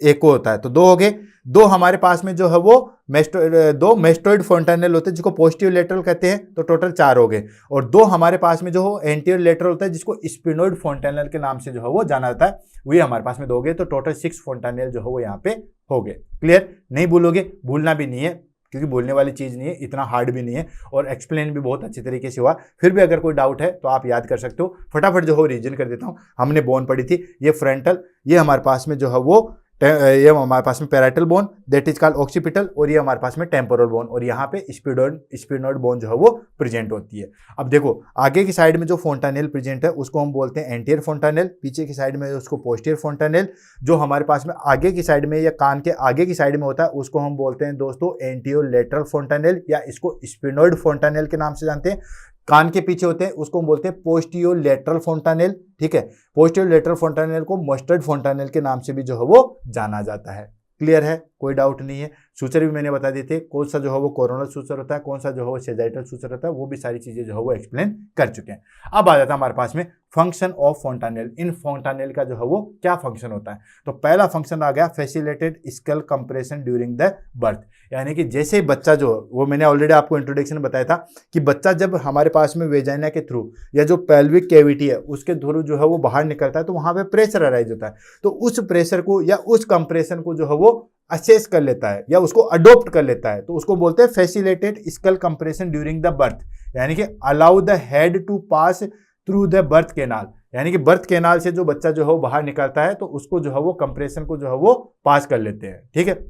1 होता है, तो 2 हो गए। 2 हमारे पास में जो है वो 2 मेस्टोइड फोंटानेल होते हैं, जिसको पोस्टीरियर लेटरल कहते हैं, तो टोटल 4 हो गए। और 2 हमारे पास में जो हो एंटीरियर लेटरल होता है, जिसको स्पिनोइड फोंटानेल के नाम से जो है वो जाना जाता है, वही हमारे पास में 2 हो गए। तो टोटल 6 फोंटानेल जो है वो यहाँ पे हो गए। क्लियर, नहीं भूलोगे, भूलना भी नहीं है, क्योंकि बोलने वाली चीज़ नहीं है, इतना हार्ड भी नहीं है, और एक्सप्लेन भी बहुत अच्छी तरीके से हुआ। फिर भी अगर कोई डाउट है तो आप याद कर सकते हो। फटाफट जो हो रीजन कर देता हूँ। हमने बोन पढ़ी थी, ये फ्रंटल, ये हमारे पास में जो है वो ये हमारे पास में parietal bone that is called occipital, और ये हमारे पास में टेम्पोरल बोन, और यहाँ पे स्पिनोइड बोन जो है वो प्रेजेंट होती है। अब देखो, आगे की साइड में जो फोंटानेल प्रेजेंट है उसको हम बोलते हैं एंटीरियर फोंटानेल, पीछे की साइड में उसको पोस्टीरियर फोंटानेल। जो हमारे पास में आगे की साइड में या कान के आगे की साइड में होता है उसको हम बोलते हैं दोस्तों एंटीरियर लेटरल फोंटानेल, या इसको स्पिनोइड फोंटानेल के नाम से जानते हैं। कान के पीछे होते हैं उसको हम बोलते हैं पोस्टीरियर लेटरल फोंटानेल, ठीक है। पोस्टीरियर लेटरल फोंटानेल को मस्टर्ड फोंटानेल के नाम से भी जो है वो जाना जाता है। क्लियर है, कोई डाउट नहीं है। सूचर भी मैंने बता दिए थे, कौन सा जो है वो कोरोनल सूचर होता है, कौन सा जो है वो सेजाइटल सूचर होता है, वो भी सारी चीजें जो है वो एक्सप्लेन कर चुके हैं। अब आ जाता है हमारे पास में फंक्शन ऑफ फोंटानेल। इन फोंटानेल का जो है वो क्या फंक्शन होता है, तो पहला फंक्शन आ गया facilitated skull compression during the birth, यानी कि जैसे बच्चा जो, वो मैंने ऑलरेडी आपको इंट्रोडक्शन बताया था कि बच्चा जब हमारे पास में वेजाइना के थ्रू या जो पेल्विक कैविटी है उसके थ्रू जो है वो बाहर निकलता है, तो वहां पे प्रेशर अराइज होता है। तो उस प्रेशर को या उस कंप्रेशन को जो है वो असेस कर लेता है या उसको अडोप्ट कर लेता है, तो उसको बोलते हैं facilitated skull compression during the birth, यानी कि allow the head to pass through the birth canal, यानी कि बर्थ कैनाल से जो बच्चा जो है वो बाहर निकलता है तो उसको जो है वो कंप्रेशन को जो है वो पास कर लेते हैं, ठीक है।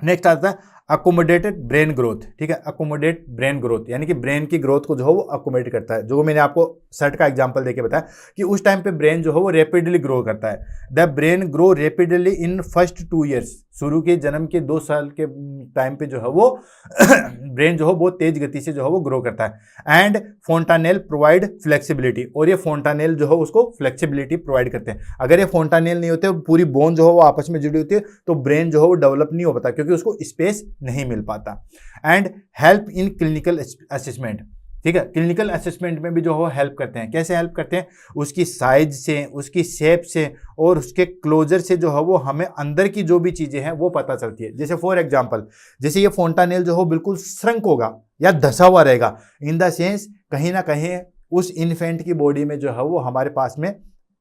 नेक्स्ट आता है अकोमोडेटेड ब्रेन ग्रोथ, ठीक है, अकोमोडेट ब्रेन ग्रोथ, यानी कि ब्रेन की ग्रोथ को जो है वो अकोमोडेट करता है। जो मैंने आपको सर्ट का एग्जांपल देके बताया कि उस टाइम पे ब्रेन जो है वो रैपिडली ग्रो करता है। The brain grow rapidly in first 2 years, शुरू के जन्म के 2 साल के टाइम पे जो है वो ब्रेन जो है बहुत तेज गति से जो है वो ग्रो करता है। एंड फोंटानेल प्रोवाइड फ्लेक्सिबिलिटी, और ये फोंटानेल जो है उसको फ्लेक्सिबिलिटी प्रोवाइड करते हैं। अगर ये फोंटानेल नहीं होते, पूरी बोन जो है वो आपस में जुड़ी होती है, तो ब्रेन जो है वो डेवलप नहीं हो पाता, क्योंकि उसको स्पेस नहीं मिल पाता। And help in clinical assessment, ठीक है, क्लिनिकल असेसमेंट में भी जो है हेल्प करते हैं। कैसे हेल्प करते हैं, उसकी साइज से, उसकी शेप से और उसके क्लोजर से जो है वो हमें अंदर की जो भी चीजें हैं वो पता चलती है। जैसे फॉर एग्जांपल, जैसे ये फोंटानेल जो हो बिल्कुल श्रंक होगा या धसा हुआ रहेगा, इन द सेंस कहीं ना कहीं उस इन्फेंट की बॉडी में जो है वो हमारे पास में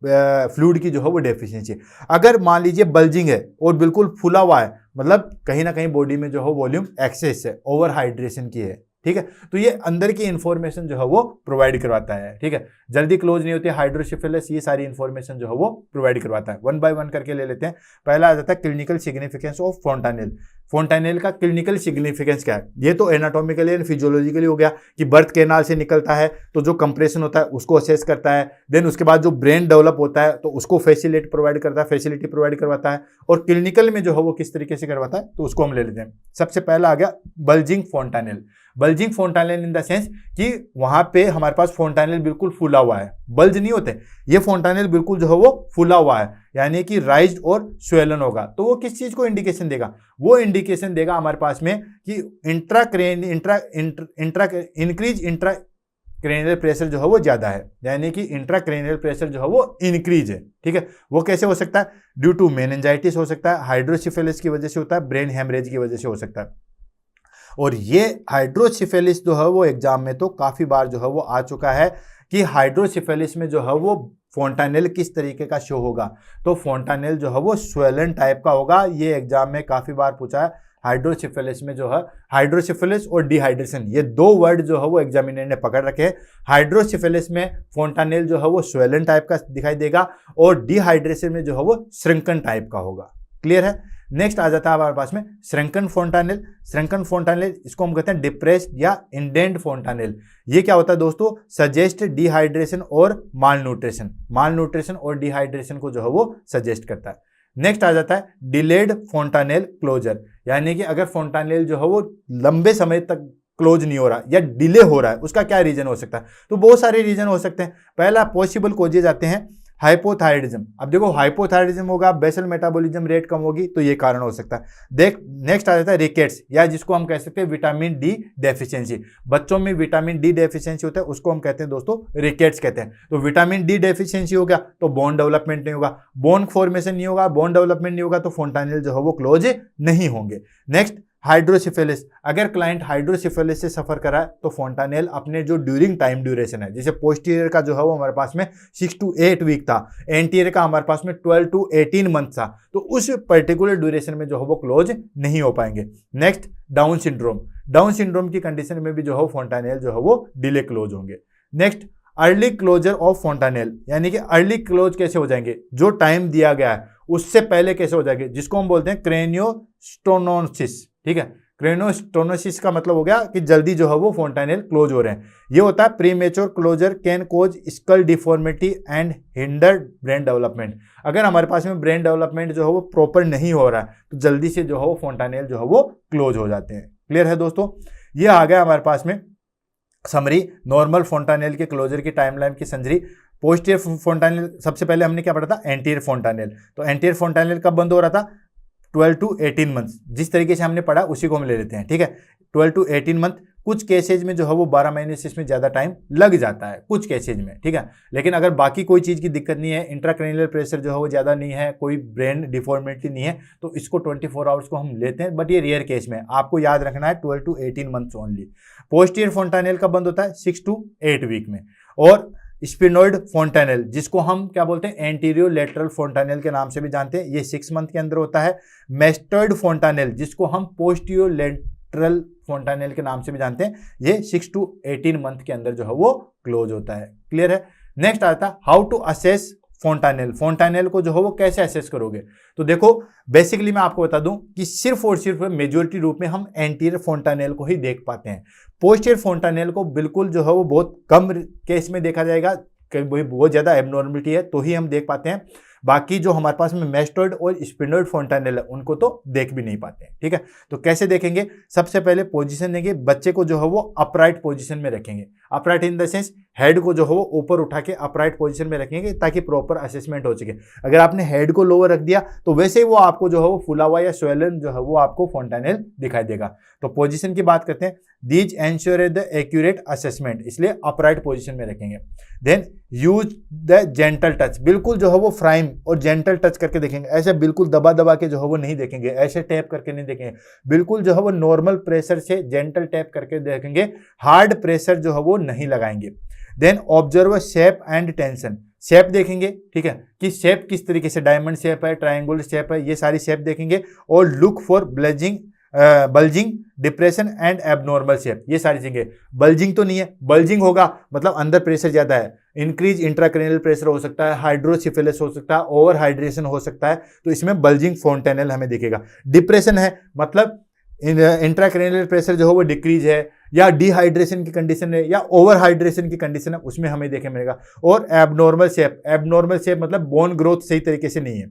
फ्लूइड की जो है वो डेफिशिएंसी। अगर मान लीजिए बल्जिंग है और बिल्कुल फूला हुआ है, मतलब कहीं ना कहीं बॉडी में जो है वॉल्यूम एक्सेस है, ओवर हाइड्रेशन की है, ठीक है, तो ये अंदर की इंफॉर्मेशन जो है वो प्रोवाइड करवाता है, ठीक है। जल्दी क्लोज नहीं होती, हाइड्रोसिफिलिस, ये सारी इंफॉर्मेशन जो है वो प्रोवाइड करवाता है। 1 बाय 1 करके ले लेते हैं। पहला आ जाता है क्लिनिकल सिग्निफिकेंस ऑफ फोंटानेल। फोंटानेल का क्लिनिकल सिग्निफिकेंस क्या है। ये तो एनाटॉमिकली एंड फिजियोलॉजिकली हो गया कि बर्थ कैनाल से निकलता है तो जो कंप्रेशन होता है उसको असेस करता है, देन उसके बाद जो ब्रेन डेवलप होता है तो उसको फैसिलिटी प्रोवाइड करवाता है, और क्लिनिकल में जो है वो किस तरीके से करवाता है तो उसको हम ले लेते हैं। सबसे पहला आ गया bulging fontanelle. Bulging fontanelle in the sense कि वहां पे हमारे पास फोंटानेल बिल्कुल फूला हुआ है, बल्ज नहीं होते, ये फोंटानेल बिल्कुल जो है वो फूला हुआ है, यानी कि राइज्ड और स्वेलन होगा। तो वो किस चीज को इंडिकेशन देगा, वो इंडिकेशन देगा हमारे पास में कि इंक्रीज इंट्राक्रेनियल प्रेशर जो है वो ज्यादा है, यानी कि इंट्राक्रेनियल प्रेशर जो है वो इंक्रीज है। ठीक है, वो कैसे हो सकता है, ड्यू टू मेनिंजाइटिस हो सकता है, हाइड्रोसिफेलिस की वजह से होता है, ब्रेन हेमरेज की वजह से हो सकता है। और ये हाइड्रोसिफेलिस जो है वो एग्जाम में तो काफी बार जो है वो आ चुका है कि हाइड्रोसिफेलिस में जो है वो फोंटानेल किस तरीके का शो होगा, तो फोंटानेल जो है वो स्वेलन टाइप का होगा। ये एग्जाम में काफी बार पूछा है। हाइड्रोसिफेलिस में जो है, हाइड्रोसिफेलिस और डिहाइड्रेशन ये दो वर्ड जो है वो एग्जामिनर ने पकड़ रखे हैं। हाइड्रोसिफेलिस में फोंटानेल जो है वो स्वेलन टाइप का दिखाई देगा और डिहाइड्रेशन में जो है वो श्रिंकन टाइप का होगा। क्लियर है। नेक्स्ट आ जाता है हमारे पास में श्रिंकन फोंटानेल। श्रिंकन फोंटानेल इसको हम कहते हैं डिप्रेस्ड या इंडेंट फोंटानेल। ये क्या होता है दोस्तों, सजेस्ट डिहाइड्रेशन और माल न्यूट्रिशन और डिहाइड्रेशन को जो है वो सजेस्ट करता है। नेक्स्ट आ जाता है डिलेड फोंटानेल क्लोजर, यानी कि अगर फोंटानेल जो है वो लंबे समय तक क्लोज नहीं हो रहा या डिले हो रहा है, उसका क्या रीजन हो सकता है, तो बहुत सारे रीजन हो सकते हैं। पहला पॉसिबल कॉजेज आते हैं हाइपोथायरिडिज्म। अब देखो हाइपोथायरिडिज्म होगा, बेसल मेटाबॉलिज्म रेट कम होगी, तो ये कारण हो सकता है। देख नेक्स्ट आ जाता है रिकेट्स, या जिसको हम कह सकते हैं विटामिन डी डेफिशिएंसी। बच्चों में विटामिन डी डेफिशिएंसी होता है, उसको हम कहते हैं दोस्तों रिकेट्स कहते हैं। तो विटामिन डी डेफिशिएंसी हो गया तो बोन डेवलपमेंट नहीं होगा, बोन फॉर्मेशन नहीं होगा, बोन डेवलपमेंट नहीं होगा तो फोंटानेल जो है वो क्लोज नहीं होंगे। नेक्स्ट हाइड्रोसिफेलिस, अगर क्लाइंट हाइड्रोसिफेलिस से सफर करा है तो फोंटानेल अपने जो ड्यूरिंग टाइम ड्यूरेशन है, जैसे पोस्टीरियर का जो है वो हमारे पास में 6 to 8 वीक था, एंटीरियर का हमारे पास में 12 to 18 मंथ था, तो उस पर्टिकुलर ड्यूरेशन में जो है वो क्लोज नहीं हो पाएंगे। नेक्स्ट डाउन सिंड्रोम की कंडीशन में भी जो है फोंटानेल जो है वो डिले क्लोज होंगे। नेक्स्ट अर्ली क्लोजर ऑफ फोंटानेल, यानी कि अर्ली क्लोज कैसे हो जाएंगे, जो टाइम दिया गया है उससे पहले कैसे हो जाएंगे, जिसको हम बोलते हैं क्रेनियोस्टोनोसिस। ठीक है, क्रेनियोस्टोनोसिस का मतलब हो गया कि जल्दी जो है वो फोंटानेल क्लोज हो रहे हैं। ये होता है premature closure can cause skull deformity and hinder brain development. अगर हमारे पास में ब्रेन डेवलपमेंट जो है वो प्रॉपर नहीं हो रहा है तो जल्दी से जो है वो फोंटानेल जो है वो क्लोज हो जाते हैं। क्लियर है दोस्तों, ये आ गया हमारे पास में समरी नॉर्मल फोंटानेल के क्लोजर की टाइमलाइन की समरी। पोस्टीरियर फोंटानेल सबसे पहले हमने क्या पढ़ा था, एंटीरियर फोंटानेल। तो एंटीरियर फोंटानेल कब बंद हो रहा था, 12 to 18 मंथ, जिस तरीके से हमने पढ़ा उसी को हम ले लेते हैं। ठीक है, 12 to 18 मंथ। कुछ केसेज में जो है वो 12 महीने से इसमें ज़्यादा टाइम लग जाता है कुछ केसेज में। ठीक है, लेकिन अगर बाकी कोई चीज़ की दिक्कत नहीं है, इंट्राक्रेनियल प्रेशर जो है वो ज़्यादा नहीं है, कोई ब्रेन डिफॉर्मिटी नहीं है, तो इसको 24 आवर्स को हम लेते हैं। बट ये रेयर केस में आपको याद रखना है 12 to 18 मंथ्स ओनली। पोस्टीरियर फोंटानेल का बंद होता है 6 to 8 वीक में। और स्पिनोइड फोंटानेल, जिसको हम क्या बोलते हैं एंटीरियो लेटरल फोंटानेल के नाम से भी जानते हैं, ये 6 मंथ के अंदर होता है। मेस्टर्ड फोंटानेल, जिसको हम पोस्टीरियो लेटरल फोंटानेल के नाम से भी जानते हैं, ये 6 to 18 मंथ के अंदर जो है वो क्लोज होता है। क्लियर है। नेक्स्ट आता है हाउ टू असेस फोंटानेल को जो है वो कैसे असेस करोगे। तो देखो बेसिकली मैं आपको बता दूं कि सिर्फ और सिर्फ मेजॉरिटी रूप में हम एंटीरियर फोंटानेल को ही देख पाते हैं। पोस्टीरियर फोंटानेल को बिल्कुल जो है वो बहुत कम केस में देखा जाएगा, बहुत ज़्यादा एबनॉर्मलिटी है तो ही हम देख पाते हैं। बाकी जो हमारे पास में मेस्टर्ड और स्पिनोइड फोंटानेल है उनको तो देख भी नहीं पाते हैं। ठीक है, तो कैसे देखेंगे, सबसे पहले पोजीशन देंगे, बच्चे को जो है वो अपराइट पोजीशन में रखेंगे। Upright in the sense head को जो है वो ऊपर उठा के अपराइट पोजीशन में रखेंगे ताकि प्रॉपर असेसमेंट हो सके। अगर आपने हेड को लोअर रख दिया तो वैसे ही वो आपको जो है वो फुला हुआ या स्वेलन जो है वो आपको फोंटानेल दिखाई देगा। तो पोजीशन की बात करते हैं, these ensure the accurate assessment, इसलिए अपराइट पोजीशन में रखेंगे। Then use the gentle touch, बिल्कुल जो है वो फ्राइम और जेंटल टच करके देखेंगे, ऐसे बिल्कुल दबा दबा के जो है वो नहीं देखेंगे, ऐसे टैप करके नहीं देखेंगे, बिल्कुल जो है वो नॉर्मल प्रेशर से जेंटल टैप करके देखेंगे, हार्ड प्रेशर जो है वो नहीं लगाएंगे। Then observe shape and tension, shape देखेंगे, ठीक है, कि शेप किस तरीके से, डायमंड शेप है, ट्रायंगुलर शेप है, ये सारी शेप देखेंगे। और look for blazing bulging, depression and abnormal shape, ये सारी चीजें। बल्जिंग तो नहीं है, बल्जिंग होगा मतलब अंदर प्रेशर ज्यादा है, इंक्रीज इंट्राक्रेनियल प्रेशर हो सकता है, हाइड्रोसिफिलिस हो सकता है, ओवर हाइड्रेशन हो सकता है, तो इसमें बल्जिंग फोंटेनल हमें दिखेगा। डिप्रेशन है मतलब इंट्राक्रेनियल प्रेशर जो है वो डिक्रीज है, या डिहाइड्रेशन की कंडीशन है, या ओवर हाइड्रेशन की कंडीशन है, उसमें हमें देखने मिलेगा। और एबनॉर्मल शेप, एबनॉर्मल शेप मतलब बोन ग्रोथ सही तरीके से नहीं है,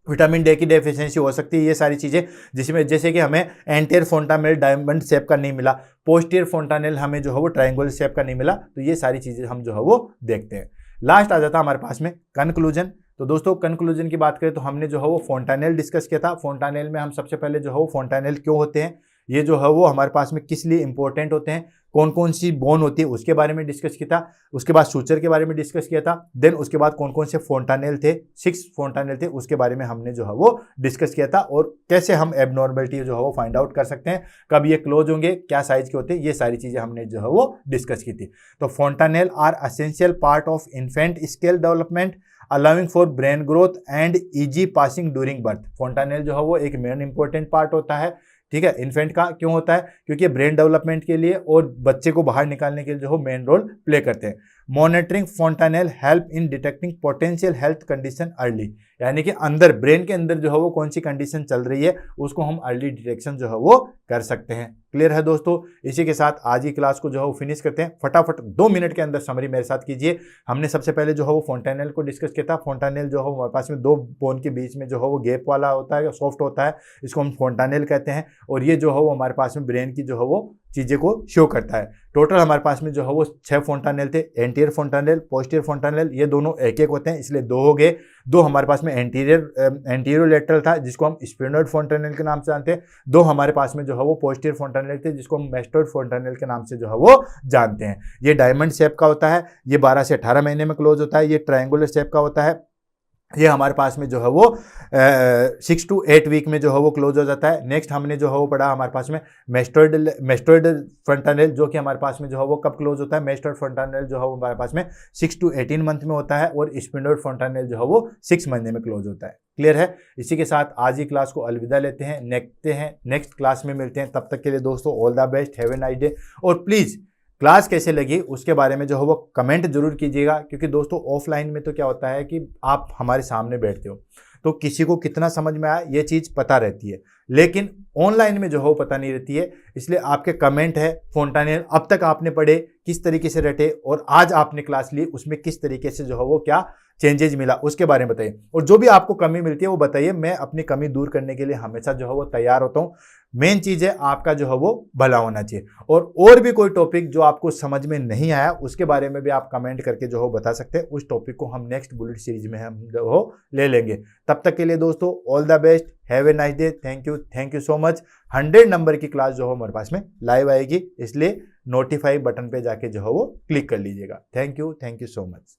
विटामिन डी की डेफिशिएंसी हो सकती है, ये सारी चीजें, जिसमें जैसे कि हमें एंटीरियर फोंटानेल डायमंड शेप का नहीं मिला, पोस्टीरियर फोंटानेल हमें जो है वो ट्रायंगुलर शेप का नहीं मिला, तो ये सारी चीजें हम जो है वो देखते हैं। लास्ट आ जाता है हमारे पास में कंक्लूजन। तो दोस्तों कंक्लूजन की बात करें तो हमने जो है वो फोंटानेल डिस्कस किया था। फोंटानेल में हम सबसे पहले जो है वो फोंटानेल क्यों होते हैं, ये जो है वो हमारे पास में किस लिए इंपॉर्टेंट होते हैं, कौन कौन सी बोन होती है उसके बारे में डिस्कस किया था। उसके बाद सूचर के बारे में डिस्कस किया था। देन उसके बाद कौन कौन से फोंटानेल थे, 6 फोंटानेल थे, उसके बारे में हमने जो है वो डिस्कस किया था, और कैसे हम एबनॉर्मलिटी जो है वो फाइंड आउट कर सकते हैं, कब ये क्लोज होंगे, क्या साइज के होते हैं, ये सारी चीजें हमने जो है वो डिस्कस की थी। तो fontanelle are essential part of infant skull development allowing for brain growth and easy passing during birth. Fontanelle जो है वो एक मेन इंपॉर्टेंट पार्ट होता है, ठीक है, इन्फेंट का। क्यों होता है, क्योंकि ब्रेन डेवलपमेंट के लिए और बच्चे को बाहर निकालने के लिए जो है मेन रोल प्ले करते हैं। Monitoring fontanelle help in detecting potential health condition early, यानी कि अंदर ब्रेन के अंदर जो है वो कौन सी कंडीशन चल रही है उसको हम अर्ली डिटेक्शन जो है वो कर सकते हैं। क्लियर है दोस्तों। इसी के साथ आज की क्लास को जो है वो फिनिश करते हैं। फटाफट 2 मिनट के अंदर समरी मेरे साथ कीजिए। हमने सबसे पहले जो है वो फोंटानेल को डिस्कस किया था। फोंटानेल जो है हमारे पास में 2 बोन के बीच में जो है वो गैप वाला होता है, सॉफ्ट होता है, इसको हम फोंटानेल कहते हैं, और ये जो है वो हमारे पास में ब्रेन की जो है वो चीजें को शो करता है। टोटल हमारे पास में जो है वो 6 फोंटानेल थे, एंटीरियर फोंटानेल, पोस्टीरियर फोंटानेल, ये दोनों एक एक होते हैं इसलिए 2 हो गए। 2 हमारे पास में एंटीरियर था जिसको हम स्फेनोइड फोंटानेल के नाम से जानते हैं। 2 हमारे पास में जो है वो पोस्टीरियर फोंटानेल थे जिसको हम मेस्टोइड फोंटानेल के नाम से जो है वो जानते हैं। ये डायमंड शेप का होता है, ये 12 से 18 महीने में क्लोज होता है। ये ट्रायंगुलर शेप का होता है, ये हमारे पास में जो है वो 6 to 8 वीक में जो है वो क्लोज हो जाता है। नेक्स्ट हमने जो है वो पढ़ा हमारे पास में मेस्टोइड फोंटानेल, जो कि हमारे पास में जो है वो कब क्लोज होता है, मेस्टोइड फोंटानेल जो है वो हमारे पास में 6 to 18 मंथ में होता है, और स्फेनोइड फोंटानेल जो है वो 6 महीने में क्लोज होता है। क्लियर है। इसी के साथ आज ही क्लास को अलविदा लेते हैं, नेक्स्ट क्लास में मिलते हैं। तब तक के लिए दोस्तों all the best, have a nice day. और प्लीज़ क्लास कैसे लगी उसके बारे में जो है वो कमेंट जरूर कीजिएगा, क्योंकि दोस्तों ऑफलाइन में तो क्या होता है कि आप हमारे सामने बैठते हो तो किसी को कितना समझ में आया ये चीज़ पता रहती है, लेकिन ऑनलाइन में जो है वो पता नहीं रहती है। इसलिए आपके कमेंट है फोंटानेल अब तक आपने पढ़े, किस तरीके से रटे, और आज आपने क्लास ली उसमें किस तरीके से जो है वो क्या चेंजेज मिला उसके बारे में बताइए, और जो भी आपको कमी मिलती है वो बताइए। मैं अपनी कमी दूर करने के लिए हमेशा जो है वो तैयार होता हूँ। मेन चीज़ है आपका जो है वो भला होना चाहिए। और भी कोई टॉपिक जो आपको समझ में नहीं आया उसके बारे में भी आप कमेंट करके जो हो बता सकते हैं। उस टॉपिक को हम नेक्स्ट बुलेट सीरीज में हम जो हो ले लेंगे। तब तक के लिए दोस्तों all the best, have a nice day, thank you so much. 100 number की क्लास जो हो हमारे पास में लाइव आएगी, इसलिए नोटिफाई बटन पे जाके जो है वो क्लिक कर लीजिएगा। Thank you so much.